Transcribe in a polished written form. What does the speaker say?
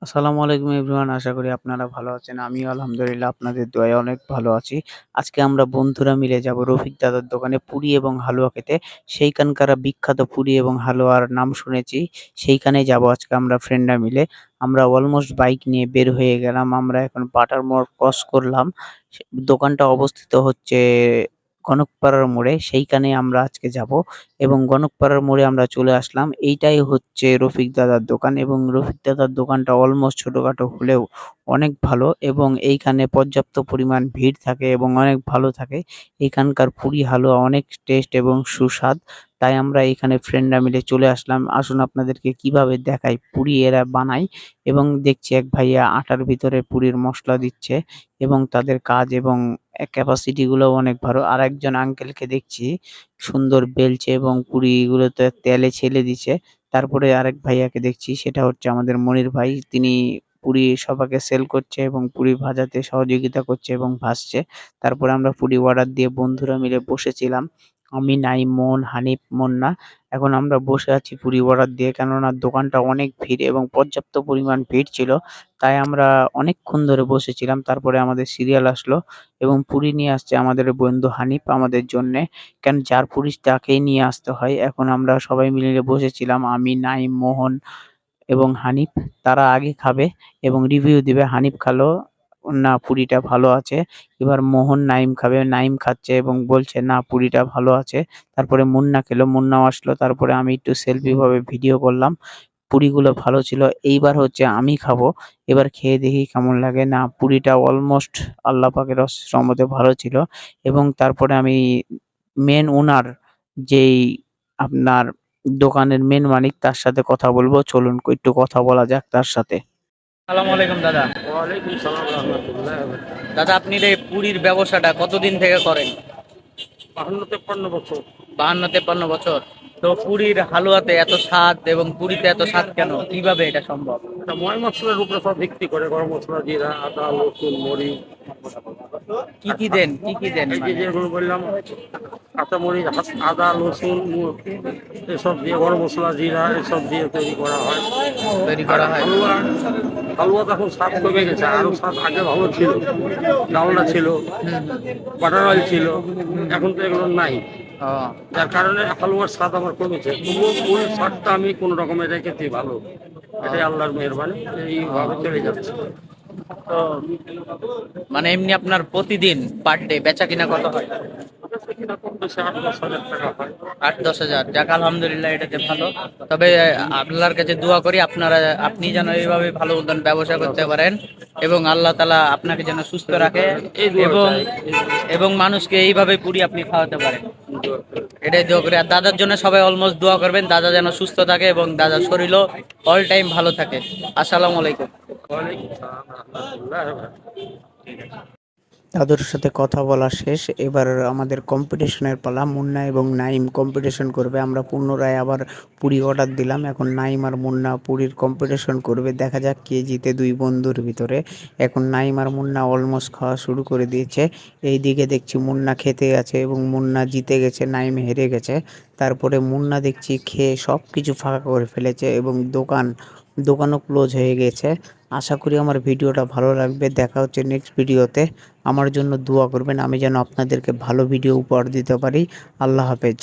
আসসালামু আলাইকুম এভরিওয়ান। আশা করি আপনারা ভালো আছেন। আমিও আলহামদুলিল্লাহ আপনাদের দোয়ায় অনেক ভালো আছি। আজকে আমরা বন্ধুরা মিলে যাবো রফিক দাদার দোকানে পুরি এবং হালুয়া খেতে। সেইখানকার বিখ্যাত পুরি এবং হালুয়ার নাম শুনেছি। সেইখানেই যাবো আজকে আমরা ফ্রেন্ডরা মিলে। আমরা অলমোস্ট বাইক নিয়ে বের হয়ে গেলাম। আমরা এখন বাটার মোড় ক্রস করলাম। দোকানটা অবস্থিত হচ্ছে গণকপাড়ার মোড়ে। সেইখানে আমরা আজকে যাবো এবং গণকপাড়ার মোড়ে আমরা চলে আসলাম। এইটাই হচ্ছে রফিক দাদার দোকান এবং রফিক দাদার দোকানটা অলমোস্ট ছোটখাটো হলেও অনেক ভালো এবং এইখানে পর্যাপ্ত পরিমাণ ভিড় থাকে এবং অনেক ভালো থাকে। এখানকার পুরি হালুয়া অনেক টেস্ট এবং সুস্বাদ। তাই আমরা এখানে ফ্রেন্ডরা মিলে চলে আসলাম। আসুন আপনাদেরকে কিভাবে দেখাই পুরি এরা বানায় এবং দেখছি এক ভাইয়া আটার ভিতরে পুরির মসলা দিচ্ছে এবং তাদের কাজ এবং ক্যাপাসিটি গুলোও অনেক ভালো। আরেকজন আঙ্কেলকে দেখছি সুন্দর বেলচে এবং পুরিগুলোতে তেলে ছেলে দিছে। তারপরে আরেক ভাইয়াকে দেখছি সেটা হচ্ছে আমাদের মনির ভাই। তিনি পুরি সবাইকে সেল করছে এবং পুরি ভাজাতে সহযোগিতা করছে এবং ভাজছে। তারপরে আমরা পুরি অর্ডার দিয়ে বন্ধুরা মিলে বসেছিলাম। আমি, নাইম, মোহন, হানিফ, মুন্না। এখন আমরা বসে আছি পুরি অর্ডার দিয়ে কেননা দোকানটা অনেক ভিড় এবং পর্যাপ্ত পরিমাণ ভিড় ছিল। তাই আমরা অনেকক্ষণ ধরে বসেছিলাম। তারপরে আমাদের সিরিয়াল আসলো এবং পুরি নিয়ে আসছে আমাদের বন্ধু হানিফ আমাদের জন্যে। যার পুলিশ তাকেই নিয়ে আসতে হয়। এখন আমরা সবাই মিলে বসেছিলাম। আমি, নাইম, মোহন এবং হানিফ। তারা আগে খাবে এবং রিভিউ দিবে। হানিফ খালো, না পুরিটা ভালো আছে। এবার মোহন, নাইম খাবে। নাইম খাচ্ছে এবং বলছে, "না পুরিটা ভালো আছে।" তারপরে মুন্না খেলো। মুন্নাও আসলো। তারপরে আমি একটু সেলফি ভাবে ভিডিও করলাম। পুরিগুলো ভালো ছিল। এইবার হচ্ছে আমি খাবো। এবার খেয়ে দেখি কেমন লাগে। না পুরিটা অলমোস্ট আল্লাহ পাকের রহমতে ভালো ছিল এবং তারপরে আমি মেন ওনার যেই আপনার দোকানের মেন মালিক তার সাথে কথা বলবো। চলুন একটু কথা বলা যাক তার সাথে। আসসালামু আলাইকুম দাদা। ওয়ালাইকুম সালাম রহমতুল্লাহ। দাদা আপনি এই পুরির ব্যবসাটা কতদিন থেকে করেন? 52-53 বছর। 52-53 বছর। তো পুরীর হালুয়াতে এত স্বাদ এবং পুরীতে এত স্বাদ কেন? কিভাবে এটা সম্ভব? এটা ময় মশলার উপরে সব ভিত্তি করে, গরম মশলা, জিরা, আদা, রসুন, মরিচ। কি দেন? কি দেন এই যে মানে? যেগুলো বললাম, কাঁচামরিচ, আদা, রসুন, এসব দিয়ে, গরম মশলা, জিরা, এসব দিয়ে তৈরি করা হয়। তৈরি আর করা হয়? হালুয়া, হালুয়া তো এখন স্বাদ কমে গেছে, আরো স্বাদ আগে ভালো ছিল। ডালনা ছিল, হুম, বাটার অয়েল ছিল, হুম। এখন তো এগুলো নাই। ও, যার কারণে হালুয়ার স্বাদ আমার কমেছে, তবুও ওই স্বাদটা আমি কোনো রকমে রেখেছি ভালো। এটাই আল্লাহর মেহেরবানি, এইভাবে চলে যাচ্ছে। তো মানে এমনি আপনার প্রতিদিন পার ডে বেচা কিনা কত হয়? কিনা কম বেশি 8-10 হাজার টাকা হয়। 8-10 হাজার, যাক আলহামদুলিল্লাহ, এটাতে ভালো। তবে আল্লাহর কাছে দোয়া করি আপনি যেন এইভাবে ভালো মতন ব্যবসা করতে পারেন এবং আল্লাহ তাআলা আপনাকে যেন সুস্থ রাখে এই দোয়া এবং চাই, এই এবং মানুষকে এইভাবে পুরি আপনি খাওয়াতে পারেন। দোয়া চাই। এটাই দোয়া করি। আর দাদার জন্য সবাই অলমোস্ট দোয়া করবেন, দাদা যেন সুস্থ থাকে এবং দাদার শরীরও অল টাইম ভালো থাকে। আসসালামু আলাইকুম। ওয়ালাইকুম সালাম রহমতুল্লাহ। দাদুর সাথে কথা বলা শেষ। এবার আমাদের কম্পিটিশনের পালা। মুন্না এবং নাইম কম্পিটিশন করবে। আমরা পুনরায় আবার পুরি অর্ডার দিলাম। এখন নাইম আর মুন্না পুরির কম্পিটিশন করবে। দেখা যাক কে জিতে দুই বন্ধুর ভিতরে। এখন নাইম আর মুন্না অলমোস্ট খাওয়া শুরু করে দিয়েছে। এইদিকে দেখছি মুন্না খেতে আছে এবং মুন্না জিতে গেছে, নাইম হেরে গেছে। তারপরে মুন্না দেখছি খেয়ে সবকিছু ফাঁকা করে ফেলেছে এবং দোকানও ক্লোজ হয়ে গেছে। আশা করি আমার ভিডিওটা ভালো লাগবে। দেখা হচ্ছে নেক্সট ভিডিওতে। আমার জন্য দোয়া করবেন আমি যেন আপনাদেরকে ভালো ভিডিও উপহার দিতে পারি। আল্লাহ হাফেজ।